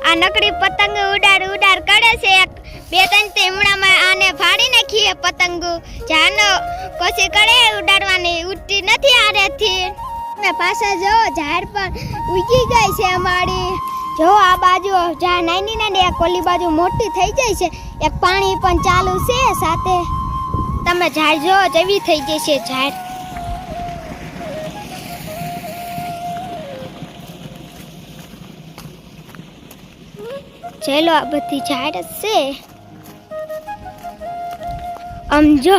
આ નકડી પતંગ ઉડાડ ઉડાડ કરે છે. બે ત્રણ તેમણામાં આને ફાડી નાખીએ પતંગ. જાનો કોશિશ કરે ઉડાડવાની, ઉડતી નથી આરેથી. મેં પાછા જો ઝાડ પર ઉગી ગઈ છે અમારી. જો આ બાજુ ઝાડ નાની નાની, એક ઓલી બાજુ મોટી થઈ જાય છે. એક પાણી પણ ચાલુ છે સાથે. તમે ઝાડ જો જેવી થઈ જશે ઝાડ. ચલો આ બધી ઝાડ છે. જો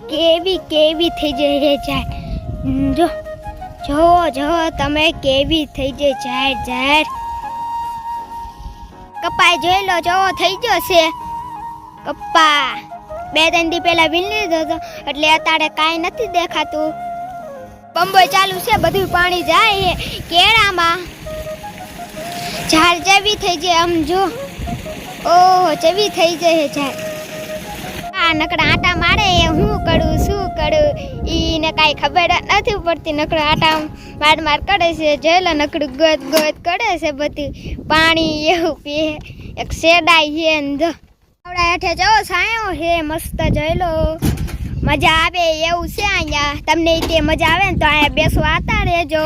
કેવી કેવી થઈ જાય ઝાડ. જો જો જો તમે કેવી થઈ જાય ઝાડ. ઝાડ કપાઈ જોઈ લો, જો થઈ ગયો છે કપ્પા. બે ત્રણ દી પહેલા વીણી લીધો હતો એટલે અત્યારે કાંઈ નથી દેખાતું. બંબોય ચાલુ છે, બધું પાણી જાય કેળામાં. ઝાડ જેવી થઈ જાય આમ જો. ઓહો જેવી થઈ જાય ઝાડ. આ નકડા આટા મારે હું કરું શું કરું ઈને કાંઈ ખબર નથી પડતી. નકડા આટા માર કરે છે. જેલો નકડું ગોત ગોત કરે છે બધી. પાણી એવું પીએ. એક શેડાઈ છે જો આવડા હેઠે જો છાંયો હે મસ્ત. જોઈ મજા આવે એવું છે અહીંયા. તમને તે મજા આવે ને તો અહીંયા બેસવા આતા રહેજો.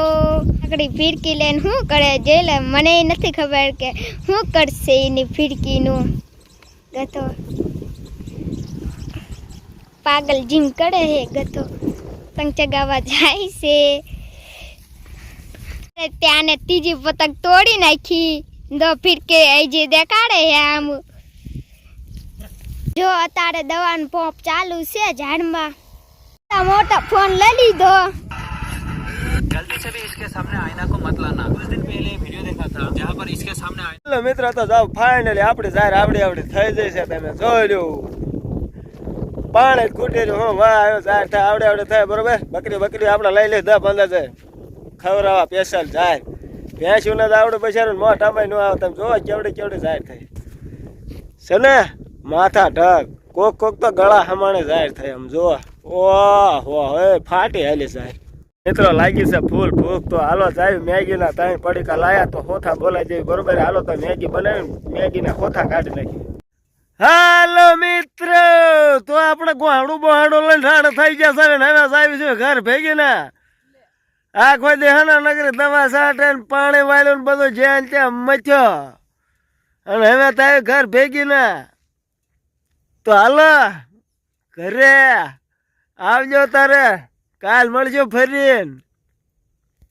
નકડી ફિરકી લઈને શું કરે જેલે મને નથી ખબર કે શું કરશે એની ફિરકીનું. ગતો પાગલ જીમ કરે હે ગતો. પતંગ ચગાવવા જાય છે. ત્યાંને ત્રીજી પતંગ તોડી નાખી. દો ફિરકે હજી દેખાડે આમ. જો અત્યારે દવાનું પંપ ચાલુ છે ઝાડમાં. મોટા ફોન લઈ લીધો. गलती से भी इसके सामने आईना को मत लाना. कुछ दिन पहले वीडियो देखा था जहाँ पर इसके सामने हेलो मित्र, तो जाओ फाइनली આપણી ઝાર આવડી થઈ જશે. તમે જોઈ લો પાણી ખૂટી રહ્યું. હું વાહ આવ્યો ઝાર થાય આવડે થાય બરોબર. બકરી આપણે લઈ લે 10-15 જાય ખવડાવવા સ્પેશિયલ ઝાર. ભેંસું ને આવડે બચારું મોટામાં ન આવે. તમે જોવો કેવડી ઝાર થાય છે ને. માથા ઢગ કોક તો ગળા હમાણે ઝાર થાય. આમ જો ઓહો હવે ફાટી હાલી ઝાર. મિત્રો લાગી છે ફૂલ ભૂખ. તો હાલો જાય મેગી ના 3 પડીકા લાયા તો હોથા બોલાઈ જાય બરોબર. હાલો તો મેગી બનાવી મેગી ના હોથા કાઢી નાખી. હાલો મિત્ર, તો આપણે ગોહાડું લઈને રાડ થઈ ગયા છે ને હવે આવી છે ઘર ભેગી ના. આખો દેહાના નગરી દવા સાટે પાણી વાળ્યું બધું જ્યાં ત્યાં મચ્યો. અને હવે તારે ઘર ભેગી ના. તો હાલો ઘરે આવજો તારે. કાલ મળજો ફરીને.